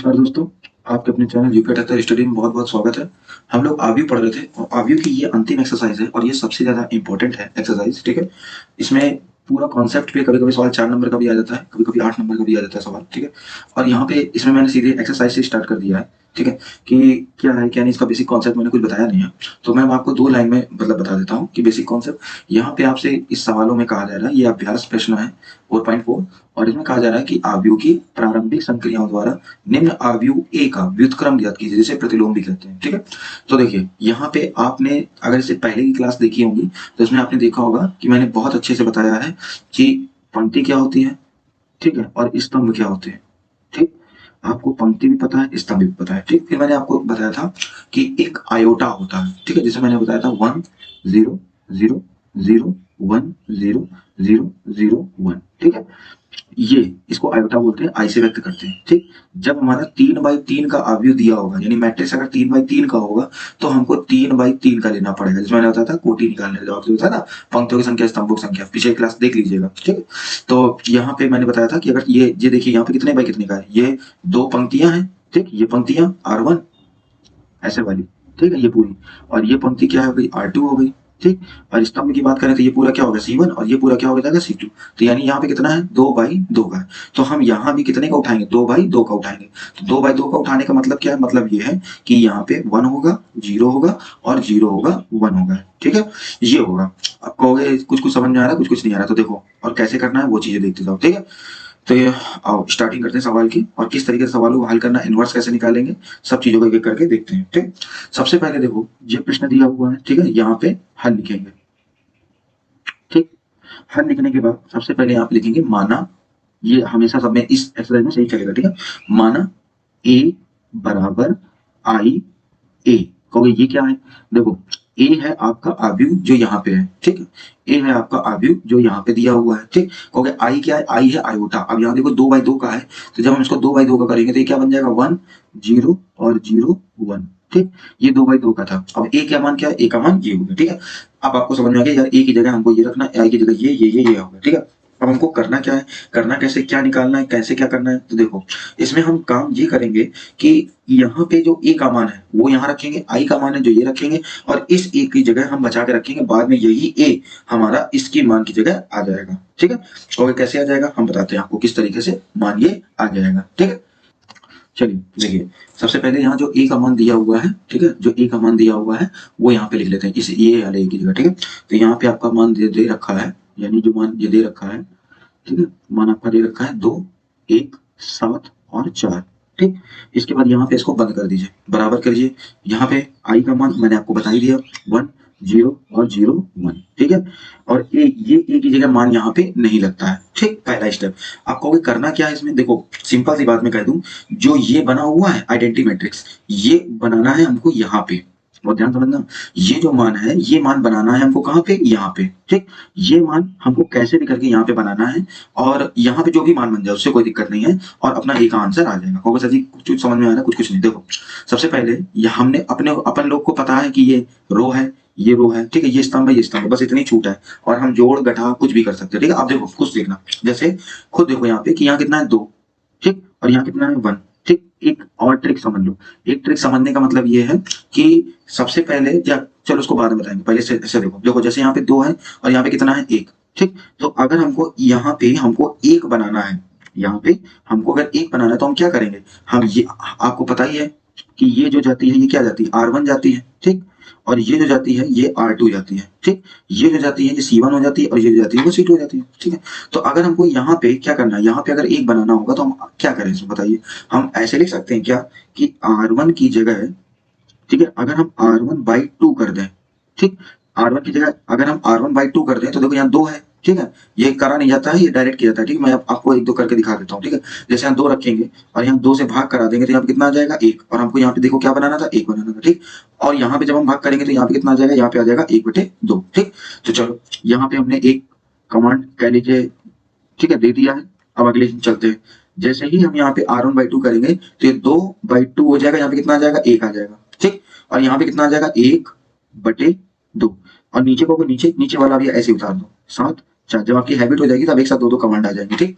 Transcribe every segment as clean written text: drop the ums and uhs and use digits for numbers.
नमस्कार दोस्तों, आपके अपने चैनल यूपी अठहत्तर स्टडी में बहुत-बहुत स्वागत है। हम लोग आव्यूह पढ़ रहे थे और आव्यूह की ये अंतिम एक्सरसाइज है और ये सबसे ज़्यादा इम्पोर्टेंट है एक्सरसाइज, ठीक है? इसमें पूरा कॉन्सेप्ट पे कभी-कभी सवाल 4 नंबर का भी आ जाता है, कभी-कभी 8 नंबर का भी आ जाता है सवाल, ठीक है? और यहाँ पे इसमें मैंने सीधे एक्सरसाइज से स्टार्ट कर दिया है, ठीक है? कि क्या है, क्या नहीं, इसका बेसिक कॉन्सेप्ट मैंने कुछ बताया नहीं है। तो मैं आपको 2 लाइन में मतलब बता देता हूँ कि बेसिक कॉन्सेप्ट यहाँ पे आपसे इस सवालों में कहा जा रहा है, ये अभ्यास प्रश्न है 4.4 और इसमें कहा जा रहा है कि आव्यूह की प्रारंभिक संक्रियाओं द्वारा निम्न आव्यूह ए का व्युत्क्रम ज्ञात कीजिए, जिसे प्रतिलोम भी कहते हैं, ठीक है? तो देखिए, यहाँ पे आपने अगर इससे पहले की क्लास देखी होगी, तो इसमें आपने देखा होगा कि मैंने बहुत अच्छे से बताया है कि पंक्ति क्या होती है, ठीक है? और स्तंभ क्या होते हैं, ठीक? आपको पंक्ति भी पता है, स्तंभ भी पता है, ठीक? फिर मैंने आपको बताया था कि एक आयोटा होता है, ठीक है? जैसे मैंने बताया था 1 0 0 0 1 0 0 0 1, ठीक है? ये इसको आयोटा बोलते हैं, आई से व्यक्त करते हैं, ठीक? जब हमारा 3/3 का आव्यूह दिया होगा, यानी मैट्रिक्स अगर 3/3 का होगा, तो हमको 3/3 का लेना पड़ेगा। जिसमें मैंने बताया था कोटि निकालने का जवाब था ना, पंक्तियों की संख्या, स्तंभों की संख्या, पिछले क्लास देख लीजिएगा, ठीक है? तो यहाँ पे मैंने बताया था कि अगर ये देखिए यहाँ पे कितने बाई कितने का है, ये 2 पंक्तियां हैं, ठीक? ये पंक्तियां R1 ऐसे वाली, ठीक है? ये पूरी, और ये पंक्ति क्या हो गई, R2 हो गई, ठीक? और स्तंभ की बात करें तो ये पूरा क्या होगा, C1, और ये पूरा क्या हो जाएगा, C2। तो यानी यहाँ पे कितना है, 2/2 का है। तो हम यहाँ भी कितने का उठाएंगे, 2/2 का उठाएंगे। तो 2/2 का उठाने का मतलब क्या है, मतलब ये है कि यहाँ पे 1 होगा, 0 होगा, और 0 होगा, 1 होगा, ठीक है? ये होगा। अब कहोगे कुछ कुछ समझ में आ रहा है, कुछ कुछ नहीं आ रहा, तो देखो और कैसे करना है वो चीजें देखते जाओ, ठीक है? तो ये आओ स्टार्टिंग करते हैं सवाल की, और किस तरीके से सवालों को हल करना, इन्वर्स कैसे निकालेंगे, सब चीजों को एक एक करके देखते हैं, ठीक? सबसे पहले देखो, ये प्रश्न दिया हुआ है, ठीक है? यहाँ पे हल लिखेंगे, ठीक? हल लिखने के बाद सबसे पहले आप लिखेंगे माना, ये हमेशा सब में इस एक्सरसाइज में सही चलेगा, ठीक है? माना a बराबर आई ए, कहोगे ये क्या है, देखो ए है आपका आव्यूह जो यहाँ पे है, ठीक है? ए है आपका आव्यूह जो यहाँ पे दिया हुआ है, ठीक? कहोगे आई क्या है, आई है आयोटा। अब यहाँ देखो 2/2 का है, तो जब हम इसको 2/2 का करेंगे तो ये क्या बन जाएगा, 1 0 और 0 1, ठीक? ये 2/2 का था। अब ए का मान क्या है, ए का मान ये हो गया, ठीक है? अब आपको समझ में आ गया यार, ए की जगह हमको ये रखना है, आई की जगह ये होगा, ठीक है? अब हमको करना क्या है, करना कैसे, क्या निकालना है, कैसे क्या करना है, तो देखो इसमें हम काम ये करेंगे कि यहाँ पे जो ए का मान है वो यहाँ रखेंगे, आई का मान है जो ये रखेंगे, और इस ए की जगह हम बचा के रखेंगे, बाद में यही ए हमारा इसकी मान की जगह आ जाएगा, ठीक है? और कैसे आ जाएगा हम बताते हैं आपको, किस तरीके से मान ये आ जाएगा, ठीक है? चलिए देखिए, सबसे पहले यहाँ जो ए का मान दिया हुआ है, ठीक है? जो ए का मान दिया हुआ है वो यहाँ पे लिख लेते हैं, इस ये वाले ए की जगह, ठीक है? तो यहाँ पे आपका मान दे रखा है, यानी जो मान ये दे रखा है, ठीक है? मान आपका दे रखा है 2 1 7 और 4, ठीक? इसके बाद यहाँ पे इसको बंद कर दीजिए, बराबर करिए। यहाँ पे आई का मान मैंने आपको बता ही दिया, 1 0 और 0 1, ठीक है? और ये ए की जगह मान यहाँ पे नहीं लगता है, ठीक? पहला स्टेप। आप कहोगे करना क्या है इसमें, देखो सिंपल सी बात मैं कह दूं, जो ये बना हुआ है आइडेंटिटी मैट्रिक्स, ये बनाना है हमको यहाँ पे, बहुत ध्यान समझना। ये जो मान है, ये मान बनाना है हमको कहाँ पे, यहाँ पे, ठीक? ये मान हमको कैसे भी करके यहाँ पे बनाना है, और यहाँ पे जो भी मान बन जाए उससे कोई दिक्कत नहीं है, और अपना एक आंसर आ जाएगा। कहोगे सर जी कुछ समझ में आ रहा है, कुछ कुछ नहीं। देखो सबसे पहले ये हमने अपन लोग को पता है कि ये रो है, ये रो है, ठीक है? ये स्तंभ है, ये स्तंभ है, बस इतनी छूट है, और हम जोड़ घटा कुछ भी कर सकते हैं, ठीक है? आप देखो कुछ देखना, जैसे खुद देखो यहाँ पे कि यहाँ कितना है 2, ठीक? और यहाँ कितना है 1, ठीक? एक और ट्रिक समझ लो। एक ट्रिक समझने का मतलब ये है कि सबसे पहले, या चलो उसको बाद में बताएंगे, पहले से ऐसे देखो जैसे यहाँ पे 2 है और यहाँ पे कितना है 1, ठीक? तो अगर हमको यहाँ पे हमको 1 बनाना है, यहाँ पे हमको अगर 1 बनाना है तो हम क्या करेंगे, हम ये आपको पता ही है कि ये जो जाती है ये क्या जाती है, R1 जाती है, ठीक? और ये जो जाती है ये R2 जाती है, ठीक? ये जो जाती है ये C1 हो जाती है, और ये जो जाती है वो C2 हो जाती है, ठीक है? तो अगर हमको यहाँ पे क्या करना है, यहाँ पे अगर 1 बनाना होगा तो हम क्या करें इसमें बताइए। हम ऐसे लिख सकते हैं क्या कि R1 की जगह, ठीक है, अगर हम R1/2 कर दें, ठीक? R1 की जगह अगर हम R1/2 कर दें तो देखो यहाँ 2 है, ठीक है? ये करा नहीं जाता है, ये डायरेक्ट किया जाता है, ठीक है? मैं आपको 1 2 करके दिखा देता हूँ, ठीक है? जैसे यहाँ 2 रखेंगे और यहाँ 2 से भाग करा देंगे तो यहाँ पे कितना आ जाएगा 1, और हमको यहाँ पे देखो क्या बनाना था, 1 बनाना था, ठीक? और यहाँ पे जब हम भाग करेंगे तो यहाँ पे कितना आ जाएगा, यहाँ पे आ जाएगा 1/2, ठीक? तो चलो यहाँ पे हमने एक कमांड कह लीजिए, ठीक है, दे दिया है। अब अगले चलते हैं, जैसे ही हम यहाँ पे R1/2 करेंगे तो ये 2/2 हो जाएगा, यहाँ पे कितना आ जाएगा 1 आ जाएगा, ठीक? और यहाँ पे कितना आ जाएगा 1/2, और नीचे को नीचे वाला भी ऐसे उतार दो, 7 4। जब आपकी हैबिट हो जाएगी तब एक साथ 2 2 कमांड आ जाएंगे, ठीक?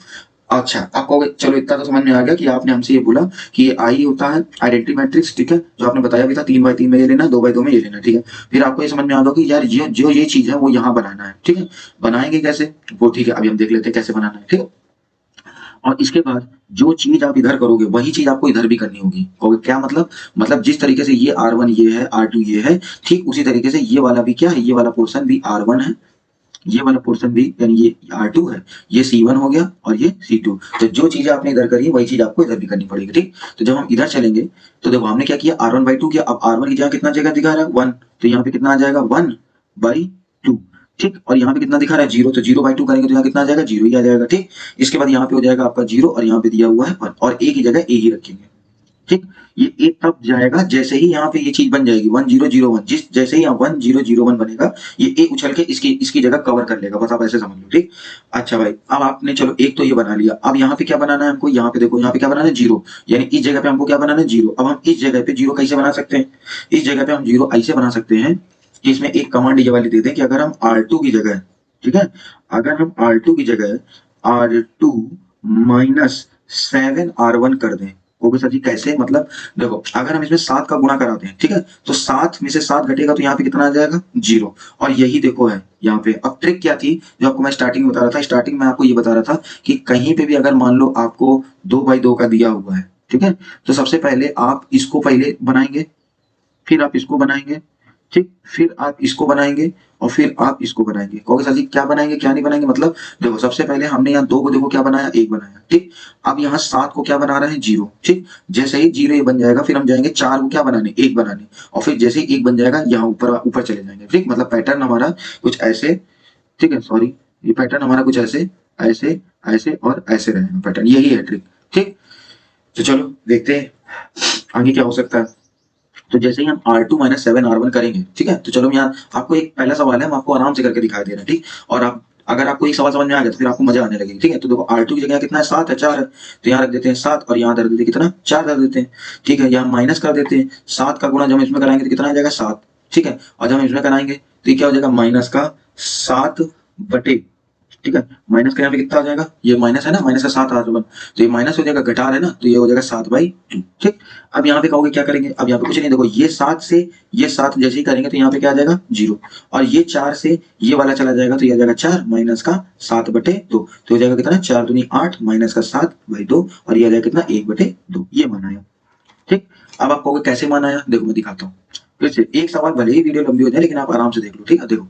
अच्छा, आप कहोगे चलो इतना तो समझ में आ गया कि आपने हमसे ये बोला कि ये आई होता है आइडेंटिटी मैट्रिक्स, ठीक है, जो आपने बताया भी था 3x3 में ये लेना, 2x2 में ये लेना, ठीक है। फिर आपको ये समझ में आ गया कि यार ये जो ये चीज है वो यहाँ बनाना है, ठीक है। बनाएंगे कैसे वो, ठीक है, अभी हम देख लेते हैं कैसे बनाना है, ठीक है। और इसके बाद जो चीज आप इधर करोगे वही चीज आपको इधर भी करनी होगी। कहोगे क्या मतलब जिस तरीके से ये R1 ये है, R2 ये है, ठीक उसी तरीके से ये वाला भी क्या है, ये वाला पोर्शन भी R1 है, ये वाला पोर्शन भी यानी ये R2 है, ये C1 हो गया और ये C2। तो जो चीजें आपने इधर करी वही चीज आपको इधर भी करनी पड़ेगी, ठीक। तो जब हम इधर चलेंगे तो देखो हमने क्या किया, R1/2 किया। अब R1 की जगह कितना जगह दिखा रहा है 1, तो यहाँ पे कितना आ जाएगा 1/2, ठीक। और यहाँ पे कितना दिखा रहा है 0, तो 0/2 करेंगे तो यहाँ कितना आ जाएगा 0 ही आ जाएगा, ठीक। इसके बाद यहाँ पे हो जाएगा आपका 0 और यहाँ पे दिया हुआ है 1 और ए की जगह ए ही रखेंगे, ठीक। ये एक तब जाएगा जैसे ही यहाँ पे ये चीज बन जाएगी 1001, जिस जैसे ही यहाँ 1001 बनेगा ये ए उछल के इसकी इसकी जगह कवर कर लेगा, बस आप ऐसे समझ लो, ठीक। अच्छा भाई, अब आपने चलो एक तो ये बना लिया। अब यहाँ पे क्या बनाना है हमको, यहाँ पे देखो यहाँ पे क्या बनाना है 0, यानी इस जगह पे हमको क्या बनाना है 0। अब हम इस जगह पे 0 कैसे बना सकते हैं, इस जगह पे हम 0 ऐसे बना सकते हैं कि इसमें एक कमांड ये वाली दे दें कि अगर हम R2 की जगह, ठीक है, अगर हम R2 की जगह R2 माइनस 7R1 कर दें। ओके सर जी कैसे, मतलब देखो अगर हम इसमें 7 का गुणा कराते हैं, ठीक है, तो 7 में से 7 घटेगा तो यहाँ पे कितना आ जाएगा 0। और यही देखो है यहाँ पे। अब ट्रिक क्या थी जो आपको मैं स्टार्टिंग में बता रहा था, स्टार्टिंग में आपको ये बता रहा था कि कहीं पे भी अगर मान लो आपको 2/2 का दिया हुआ है, ठीक है, तो सबसे पहले आप इसको पहले बनाएंगे, फिर आप इसको बनाएंगे, ठीक, फिर आप इसको बनाएंगे और फिर आप इसको बनाएंगे। कहोगे सर जी क्या बनाएंगे क्या नहीं बनाएंगे, मतलब देखो सबसे पहले हमने यहाँ 2 को देखो क्या बनाया 1 बनाया, ठीक। अब यहाँ 7 को क्या बना रहे हैं 0, ठीक। जैसे ही 0 ये बन जाएगा फिर हम जाएंगे 4 को क्या बनाने 1 बनाने, और फिर जैसे ही 1 बन जाएगा यहाँ ऊपर ऊपर चले जाएंगे, ठीक। मतलब पैटर्न हमारा कुछ ऐसे, ठीक है, सॉरी, ये पैटर्न हमारा कुछ ऐसे ऐसे ऐसे और ऐसे रहेगा पैटर्न, यही है ट्रिक, ठीक। तो चलो देखते हैं आगे क्या हो सकता है। तो जैसे ही हम R2 माइनस 7R1 करेंगे, ठीक है, तो चलो यहाँ आपको एक पहला सवाल है, हम आपको आराम से करके दिखा दे रहे हैं, ठीक। और आप अगर आपको एक सवाल समझ में आ गया तो फिर आपको मजा आने लगेगी, ठीक है। तो देखो R2 की जगह कितना है 7 है 4 है, तो यहाँ रख देते हैं 7 और यहाँ रख देते हैं कितना 4 रख देते हैं, ठीक है। यहाँ माइनस कर देते हैं 7 का गुणा जब हम इसमें कराएंगे तो कितना आ जाएगा 7, ठीक है। और जब हम इसमें कराएंगे तो ये क्या हो जाएगा माइनस का 7 बटे, ठीक है, माइनस का यहाँ पे कितना आ जाएगा, ये माइनस है ना, माइनस का 7R1, तो ये माइनस हो जाएगा घटा है ना, तो ये हो जाएगा 7/2, ठीक। अब यहाँ पे कहोगे क्या करेंगे, अब यहाँ पे कुछ नहीं, देखो ये 7 से ये 7 जैसे ही करेंगे तो यहाँ पे क्या आ जाएगा 0, और ये 4 से ये वाला चला जाएगा तो ये आ जाएगा 4 माइनस का 7/2, तो हो जाएगा कितना 4 दूनी 8 माइनस का 7/2 और ये आ जाएगा कितना 1/2, ये माना है, ठीक। अब आप कहोगे कैसे माना है, देखो मैं दिखाता हूँ। फिर से एक सवाल भले ही वीडियो लंबी हो जाए लेकिन आप आराम से देख लो, ठीक है। देखो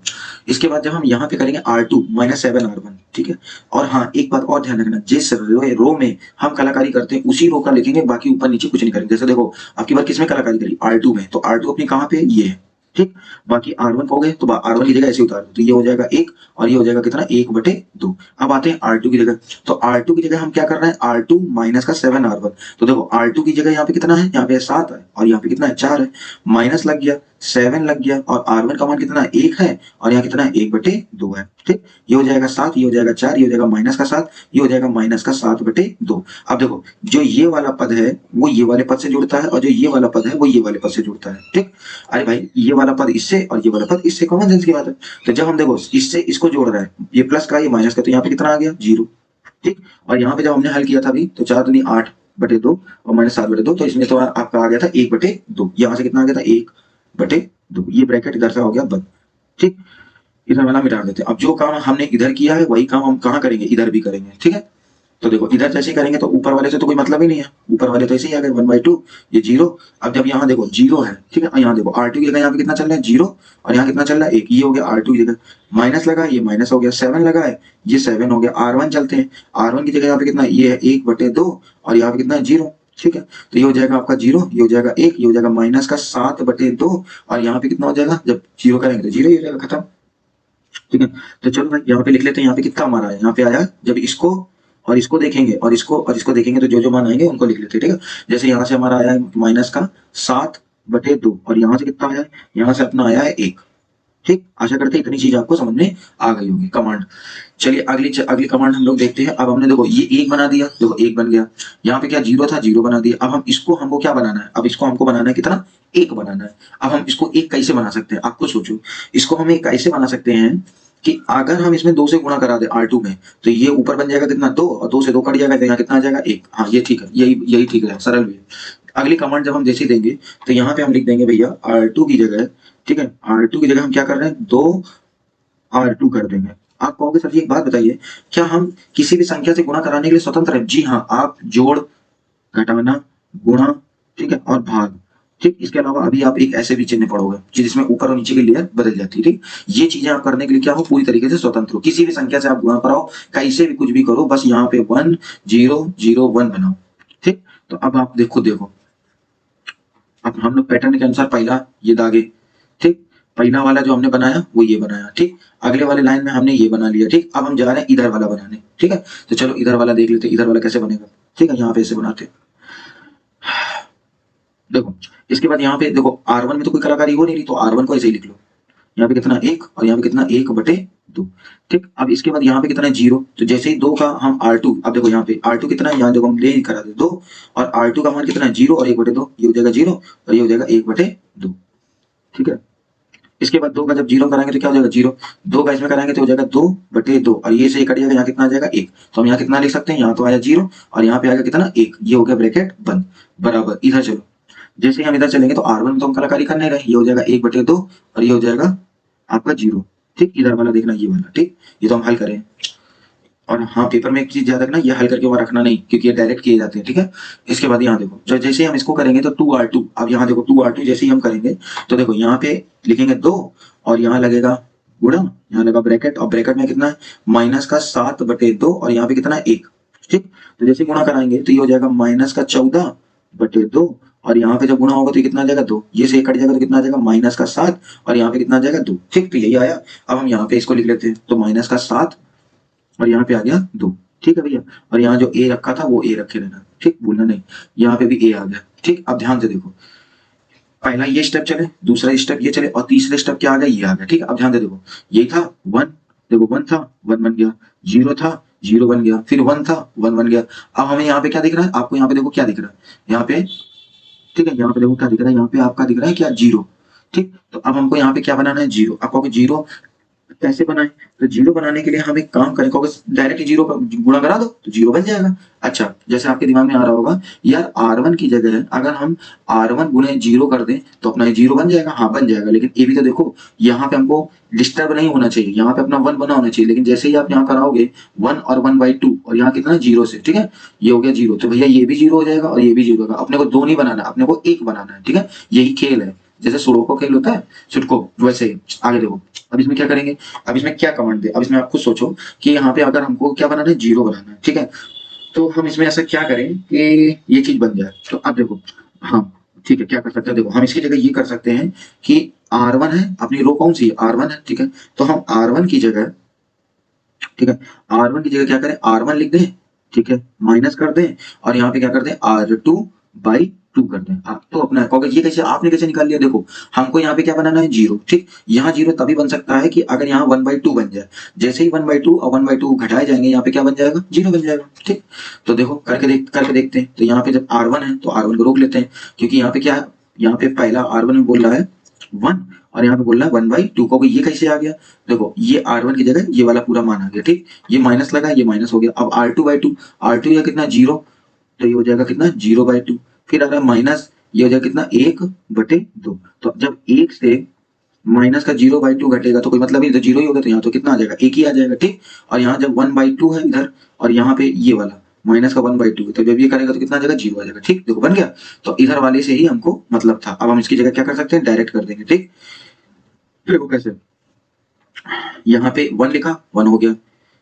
इसके बाद जब हम यहाँ पे करेंगे R2 माइनस 7R1, ठीक है। और हाँ एक बात और ध्यान रखना, जिस रो में हम कलाकारी करते हैं उसी रो का लिखेंगे, बाकी ऊपर नीचे कुछ नहीं करेंगे। जैसे देखो आपकी बार किसमें कलाकारी करी R2 में, तो R2 अपनी कहाँ पे ये है, ठीक। बाकी R1 कहोगे तो R1 की जगह ऐसे उतार दो, तो ये हो जाएगा 1 और ये हो जाएगा कितना 1/2। अब आते हैं R2 की जगह, तो R2 की जगह हम क्या कर रहे हैं R2 माइनस का 7R1, तो देखो R2 की जगह यहाँ पे कितना है, यहाँ पे 7 है और यहाँ पे कितना है 4 है, माइनस लग गया 7 लग गया और R1 का मान कितना है 1 है और यहाँ कितना है 1/2 है, ठीक। ये हो जाएगा 7, ये हो जाएगा 4, ये हो जाएगा माइनस का 7, ये हो जाएगा माइनस का 7/2। अब देखो जो ये वाला पद है वो ये वाले पद से जुड़ता है और जो ये वाला पद है वो ये वाले पद से जुड़ता है, ठीक। अरे भाई ये वाला पद इससे और ये वाला पद इससे, कॉमन सेंस की बात है। तो जब हम देखो इससे इसको जोड़ रहा है, ये प्लस का ये माइनस का, तो यहाँ पे कितना आ गया 0, ठीक। और यहाँ पे जब हमने हल किया था अभी तो 4 दूनी 8/2 और माइनस 7/2, तो इसमें तो आपका आ गया था 1/2, यहाँ से कितना आ गया था 1/2, ये ब्रैकेट इधर से हो गया बंद, ठीक। इधर वाला मिटा देते हैं। अब जो काम हमने इधर किया है वही काम हम कहाँ करेंगे, इधर भी करेंगे, ठीक है। तो देखो इधर जैसे करेंगे तो ऊपर वाले से तो कोई मतलब ही नहीं है, ऊपर वाले तो ऐसे ही आ गए 1/2, ये 0। अब जब यहाँ देखो 0 है, ठीक है, यहाँ देखो R2 की जगह यहाँ पे कितना चल रहा है 0 और यहाँ कितना चल रहा है 1, ये हो गया R2 की जगह, माइनस लगा ये माइनस हो गया, 7 लगा है ये 7 हो गया। R1 चलते हैं, R1 की जगह यहाँ पे कितना ये है 1/2 और यहाँ पे कितना है 0, ठीक है। तो ये हो जाएगा आपका 0, ये हो जाएगा 1, ये हो जाएगा माइनस का 7/2 और यहाँ पे कितना हो जाएगा, जब 0 करेंगे तो 0 ही हो जाएगा, खत्म, ठीक है। तो चलो भाई यहाँ पे लिख लेते हैं, यहाँ पे कितना हमारा है, यहाँ पे आया जब इसको और इसको देखेंगे और इसको देखेंगे तो जो जो मान आएंगे उनको लिख लेते हैं, ठीक है। जैसे यहाँ से हमारा आया है माइनस का 7/2 और यहाँ से कितना आया है, यहाँ से अपना आया है 1, ठीक। आशा करते हैं इतनी चीज आपको समझ में आ गई होगी कमांड। चलिए अगली कमांड हम लोग देखते हैं। अब हमने देखो ये 1 बना दिया, देखो 1 बन गया, यहाँ पे क्या 0 था 0 बना दिया। अब हम इसको हमको क्या बनाना है, अब इसको हमको बनाना है कितना 1 बनाना है। अब हम इसको 1 कैसे बना सकते हैं, आपको सोचो इसको हम 1 कैसे बना सकते हैं। कि अगर हम इसमें 2 से गुणा करा दें R2 में, तो ये ऊपर बन जाएगा कितना 2 और 2 से 2 कट जाएगा तो यहाँ कितना आ जाएगा 1। हाँ ये ठीक है, यही ठीक है, सरल भी है। अगली कमांड जब हम जैसे ही देंगे तो यहाँ पे हम लिख देंगे भैया R2 की जगह, ठीक है, R2 की जगह हम क्या कर रहे हैं 2 R2 कर देंगे। आप कहोगे सर जी एक बात बताइए, क्या हम किसी भी संख्या से गुणा कराने के लिए स्वतंत्र है? जी हाँ, आप जोड़, घटाना, गुणा, ठीक है, और भाग, ठीक, इसके अलावा अभी आप एक ऐसे भी चिन्ह पढ़ोगे जिसमें ऊपर और नीचे की लेयर बदल जाती है, ठीक। ये चीजें आप करने के लिए क्या हो, पूरी तरीके से स्वतंत्र हो। किसी भी संख्या से आप गुणा कराओ, कैसे भी कुछ भी करो, बस यहाँ पे 1 0 0 1 बनाओ, ठीक। तो अब आप देखो अब हम लोग पैटर्न के अनुसार पहला ये दागे, ठीक, पहला वाला जो हमने बनाया वो ये बनाया, ठीक। अगले वाले लाइन में हमने ये बना लिया, ठीक। अब हम जा रहे हैं इधर वाला बनाने, ठीक है। तो चलो इधर वाला देख लेते हैं, इधर वाला कैसे बनेगा, ठीक है। यहाँ पे ऐसे बनाते हैं, देखो। इसके बाद यहाँ पे देखो R1 में तो कोई कलाकारी हो नहीं रही, तो R1 को ऐसे ही लिख लो। यहाँ पे कितना 1 और यहाँ पे कितना 1/2, ठीक। अब इसके बाद यहाँ पे कितना है 0, तो जैसे ही 2 का हम R2, अब देखो यहाँ पे R2 कितना है, यहाँ देखो हम ले करा दे 2 और R2 का मान कितना है 0 और 1/2, ये हो जाएगा 0 और ये हो जाएगा 1/2, ठीक है। इसके बाद 2 का जब 0 कराएंगे तो क्या हो जाएगा 0, 2 का इसमें कराएंगे तो हो जाएगा 2/2 और ये से कट जाएगा, यहाँ कितना आ जाएगा 1। तो हम यहाँ कितना लिख सकते हैं, यहाँ तो आया 0 और यहाँ पे आएगा कितना 1, ये हो गया ब्रैकेट बंद, बराबर। इधर चलो, जैसे हम इधर चलेंगे तो R1 में तो हम कलाकारी करने रहे, ये हो जाएगा 1/2 और ये हो जाएगा आपका 0, ठीक। इधर वाला देखना ये वाला, ठीक, ये तो हम हल करें। और हाँ, पेपर में एक चीज याद रखना, ये हल करके वहां रखना नहीं, क्योंकि ये डायरेक्ट किए जाते हैं, ठीक है। इसके बाद यहाँ देखो, जो जैसे हम इसको करेंगे तो 2R2, अब यहाँ देखो 2R2 जैसे ही हम करेंगे तो देखो यहाँ पे लिखेंगे 2 और यहाँ लगेगा गुणा, यहाँ लगा ब्रैकेट और ब्रैकेट में कितना है -7/2 और यहाँ पे कितना है 1, ठीक। तो जैसे गुणा कराएंगे तो ये हो जाएगा -14/2 और यहाँ पे जब गुणा होगा तो ये कितना आ जाएगा 2, ये से कट जाएगा तो कितना आ जाएगा -7 और यहाँ पे कितना आ जाएगा 2, ठीक। तो यही आया। अब हम यहाँ पे इसको लिख लेते हैं, तो -7 और यहाँ पे आ गया 2, ठीक है भैया। और यहाँ जो ए रखा था वो ए रखे रहना, ठीक, भूलना नहीं। यहाँ पे भी ए आ गया, ठीक। अब ध्यान से देखो, पहला ये स्टेप चले, दूसरा स्टेप ये चले और तीसरे स्टेप क्या आ गया, ये आ गया, ठीक। अब ध्यान से देखो, यही था 1, देखो 1 था 1 बन गया, 0 था 0 बन गया, फिर 1 था 1 बन गया। अब हमें यहाँ पे क्या दिख रहा है, आपको यहाँ पे देखो क्या दिख रहा है, यहाँ पे, ठीक है, यहाँ पे देखो क्या दिख रहा है, यहाँ पे आपका दिख रहा है क्या 0, ठीक। तो अब हमको यहाँ पे क्या बनाना है 0। आप कहोगे 0 कैसे बनाएं, तो 0 बनाने के लिए हम एक काम करें, कहोगे डायरेक्ट 0 का गुणा करा दो तो 0 बन जाएगा। अच्छा, जैसे आपके दिमाग में आ रहा होगा यार R1 की जगह अगर हम R1 गुणे 0 कर दें तो अपना 0 बन जाएगा। हाँ बन जाएगा, लेकिन ये भी तो देखो यहाँ पे हमको डिस्टर्ब नहीं होना चाहिए, यहाँ पे अपना 1 बना होना चाहिए। लेकिन जैसे ही आप यहाँ कराओगे 1 और 1/2 और यहाँ कितना 0 से, ठीक है, ये हो गया 0, तो भैया ये भी 0 हो जाएगा और ये भी 0 होगा। अपने को 2 नहीं बनाना, अपने को 1 बनाना है, ठीक है। यही खेल है, जैसे सुडोको खेल होता है सुडोको, वैसे आगे देखो। अब इसमें क्या करेंगे, अब इसमें क्या कमांड दे, अब इसमें आप खुद सोचो कि यहाँ पे अगर हमको क्या बनाना है 0 बनाना है, ठीक है। तो हम इसमें ऐसा क्या करें कि ये चीज बन जाए। तो अब देखो, हाँ ठीक है, क्या कर सकते हैं, देखो हम इसकी जगह ये कर सकते हैं कि R1 है, अपनी रो कौन सी है R1 है, ठीक है। तो हम R1 की जगह, ठीक है, R1 की जगह क्या करें, R1 लिख दें, ठीक है, माइनस कर दें और यहाँ पे क्या कर दें R2/2 कर दें। आप तो अपना कहोगे ये कैसे, आपने कैसे निकाल लिया, देखो हमको यहाँ पे क्या बनाना है 0, ठीक। यहाँ 0 तभी बन सकता है कि अगर यहाँ 1/2 बन जाए, जैसे ही 1/2 और 1/2 घटाए जाएंगे यहाँ पे क्या बन जाएगा 0 बन जाएगा, ठीक। तो देखो करके देखते हैं। तो यहाँ पे जब R1 है तो R1 को रोक लेते हैं, क्योंकि यहाँ पे क्या है, यहाँ पे पहला R1 में बोल रहा है 1 और यहाँ पे बोल रहा है 1/2 को, ये कैसे आ गया, देखो ये R1 की जगह ये वाला पूरा मान आ गया, ठीक। ये माइनस लगा, ये माइनस हो गया। अब R2/2, R2 या कितना 0, तो ये हो जाएगा कितना 0/2, फिर आ रहा है माइनस, ये हो जाएगा कितना 1/2। तो जब 1 से माइनस का 0/2 घटेगा तो कोई मतलब नहीं, तो 0 ही होगा, तो यहाँ तो कितना आ जाएगा 1 ही आ जाएगा, ठीक। और यहाँ जब 1/2 है इधर और यहाँ पे ये वाला माइनस का 1/2, तो जब ये करेगा तो कितना आ जाएगा 0 आ जाएगा, ठीक। देखो बन गया। तो इधर वाले से ही हमको मतलब था। अब हम इसकी जगह क्या कर सकते हैं, डायरेक्ट कर देंगे, ठीक। देखो कैसे, यहाँ पे 1 लिखा 1 हो गया,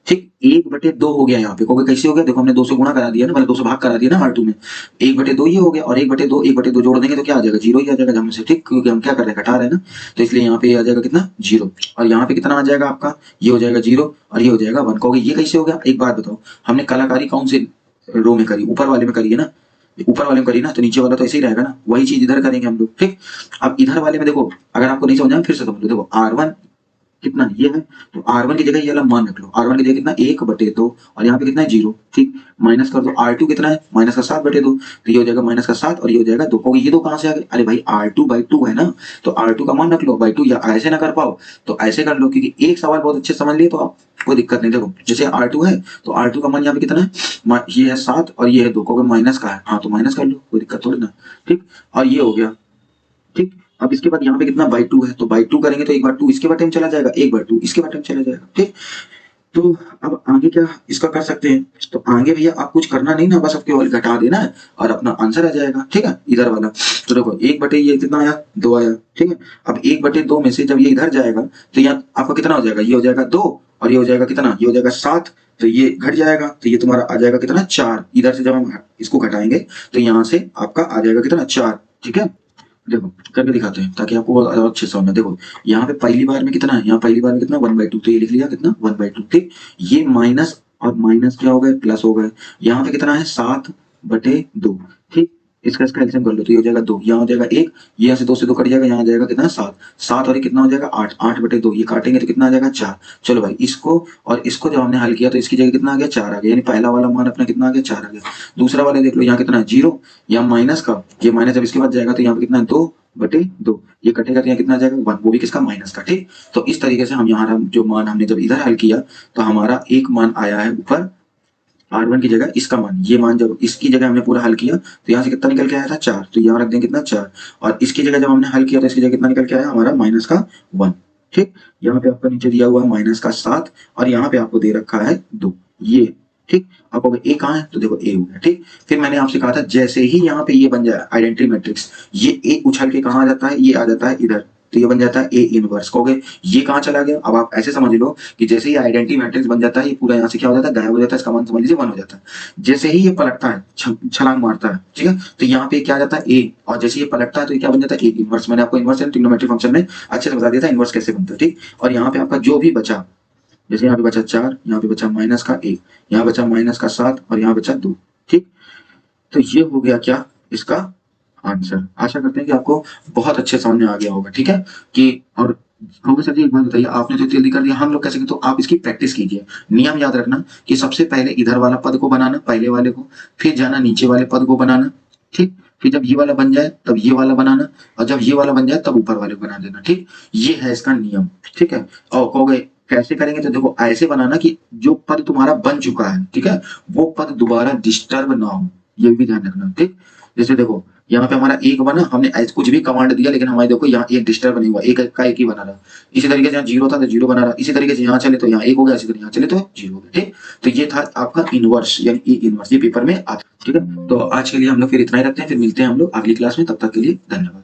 ठीक। 1/2 हो गया, यहाँ पे कहोगे कैसे हो गया, देखो हमने 2 से गुणा करा दिया ना, मतलब 2 से भाग करा दिया ना R2 में, 1/2 ये हो गया और 1/2 जोड़ देंगे तो क्या आ जाएगा 0 ही आ जाएगा जब से, ठीक, क्योंकि हम क्या कर रहे हैं घटा रहे हैं ना। तो इसलिए यहाँ पे आ जाएगा कितना 0 और यहाँ पे कितना आ जाएगा आपका, ये हो जाएगा 0 और ये हो जाएगा 1। कहोगे ये कैसे हो गया, एक बात बताओ, हमने कलाकारी कौन से रो में करी, ऊपर वाले में करी है ना, ऊपर वाले में करी ना, तो नीचे वाला तो ऐसे ही रहेगा ना, वही चीज इधर करेंगे हम लोग, ठीक। अब इधर वाले में देखो, अगर आपको नहीं समझा फिर से समझ लो, देखो R1 कितना ये है, तो R1 की जगह ये वाला मान रख लो, R1 की जगह कितना 1/2 और यहाँ पे कितना है 0, ठीक। माइनस कर दो, R2 कितना है माइनस का 7/2, तो ये हो जाएगा माइनस का 7 और ये हो जाएगा 2। और ये 2 कहाँ से आ गए, अरे भाई R2/2 है ना, तो R2 का मान रख लो बाई 2, या ऐसे ना कर पाओ तो ऐसे कर लो, क्योंकि एक सवाल बहुत अच्छे से समझ लिए तो आप कोई दिक्कत नहीं। देखो जैसे R2 है तो R2 का मान यहाँ पे कितना है, ये है 7 और ये है 2, क्योंकि माइनस का है, हाँ तो माइनस कर लो, कोई दिक्कत थोड़ी ना, ठीक। और ये हो गया, ठीक। अब इसके बाद यहाँ पे कितना बाई 2 है, तो बाई 2 करेंगे तो एक बार 2 इसके बाद टाइम चला जाएगा, एक बार 2 इसके बाद टाइम चला जाएगा, ठीक। तो अब आगे क्या इसका कर सकते हैं, तो आगे भैया आप कुछ करना नहीं ना, बस आपके घटा देना है और अपना आंसर आ जाएगा, ठीक है, इधर वाला। तो देखो 1/, ये कितना आया 2 आया, ठीक है। अब 1/2 में से जब ये इधर जाएगा तो यहाँ आपका कितना हो जाएगा, ये हो जाएगा 2 और ये हो जाएगा कितना, ये हो जाएगा 7, तो ये घट जाएगा, तो ये तुम्हारा आ जाएगा कितना 4। इधर से जब हम इसको घटाएंगे तो यहाँ से आपका आ जाएगा कितना 4, ठीक है। देखो करके दिखाते हैं ताकि आपको और अच्छे से समझ में। देखो यहाँ पे पहली बार में कितना है, यहाँ पहली बार में कितना 1/2, तो ये लिख लिया कितना 1/2, ठीक। ये माइनस और माइनस क्या हो गए प्लस हो गए, यहाँ पे कितना है 7/2, ठीक। इसका इसका एलसीएम कर लो तो ये हो जाएगा 2, यहाँ हो जाएगा 1, यहाँ से 2 से 2 कट जाएगा, यहाँ आ जाएगा कितना 7, 7 और ये कितना हो जाएगा 8, 8/2, ये काटेंगे तो कितना आ जाएगा 4। चलो भाई इसको और इसको जब हमने हल किया तो इसकी जगह कितना आ गया 4 आ गया, यानी पहला वाला मान अपना कितना आ गया 4 आ गया। दूसरा वाला देख लो यहाँ कितना है 0, यहाँ माइनस का, ये माइनस जब इसके बाद जाएगा तो यहाँ पे कितना है 2/2, ये कटेगा तो यहाँ कितना आ जाएगा 1, वो भी किसका माइनस का, ठीक। तो इस तरीके से हम यहाँ जो मान हमने जब इधर हल किया तो हमारा एक मान आया है ऊपर R1 की जगह इसका मान, ये मान जब इसकी जगह हमने पूरा हल किया तो यहाँ से कितना निकल के आया था 4, तो यहाँ रख देंगे कितना 4, और इसकी जगह जब हमने हल किया तो इसकी जगह कितना निकल के आया हमारा माइनस का 1, ठीक। यहाँ पे आपका नीचे दिया हुआ है माइनस का 7 और यहाँ पे आपको दे रखा है 2, ये, ठीक। आपको ए कहाँ है तो देखो ए हो गया, ठीक। फिर मैंने आपसे कहा था जैसे ही यहाँ पे ये बन जाए आइडेंटिटी मैट्रिक्स, ये ए उछल के कहाँ आ जाता है, ये आ जाता है इधर, तो ये बन जाता है ए इनवर्स। कहोगे ये कहाँ चला गया, अब आप ऐसे समझ लो कि जैसे ही आइडेंटिटी मैट्रिक्स बन जाता है ये पूरा यहाँ से क्या हो जाता है गायब हो जाता है, इसका मान समझ लीजिए 1 हो जाता है। जैसे ही ये पलटता है छलांग मारता है, ठीक है, तो यहाँ पे क्या आ जाता है ए, और जैसे ये पलटता है तो ये क्या बन जाता है ए इनवर्स। मैंने आपको इनवर्स ट्रिग्नोमेट्रिक फंक्शन में अच्छे से बता दिया था इनवर्स कैसे बनता है, ठीक। और यहाँ पे आपका जो भी बचा, जैसे यहाँ पे बचा 4, यहाँ पे बचा माइनस का 1, यहाँ बचा माइनस का 7 और यहाँ बचा 2, ठीक। तो ये हो गया क्या इसका आंसर। आशा करते हैं कि आपको बहुत अच्छे समझ में आ गया होगा, ठीक है। कि और प्रोफेसर जी एक बात बताइए, आपने तो जल्दी कर दिया, हम लोग कैसे, तो आप इसकी प्रैक्टिस कीजिए। नियम याद रखना कि सबसे पहले इधर वाला पद को बनाना पहले वाले को, फिर जाना नीचे वाले पद को बनाना, ठीक। फिर जब ये वाला बन जाए तब ये वाला बनाना, और जब ये वाला बन जाए तब ऊपर वाले को बना देना, ठीक। ये है इसका नियम, ठीक है। और कहोगे कैसे करेंगे, तो देखो ऐसे बनाना कि जो पद तुम्हारा बन चुका है, ठीक है, वो पद दोबारा डिस्टर्ब ना हो, ये भी ध्यान रखना, ठीक। जैसे देखो यहाँ पे हमारा एक बना, हमने कुछ भी कमांड दिया लेकिन हमारे देखो यहाँ एक डिस्टर्ब नहीं हुआ, एक का एक ही बना रहा। इसी तरीके से यहाँ 0 था तो 0 बना रहा, इसी तरीके से यहाँ चले तो यहाँ 1 हो गया, इसी तरह यहाँ चले तो 0 हो गया, ठीक। तो ये था आपका इनवर्स यानी ई इनवर्स, ये पेपर में आता, ठीक है। तो आज के लिए हम लोग फिर इतना ही रखते हैं, फिर मिलते हैं हम लोग अगली क्लास में, तब तक के लिए धन्यवाद।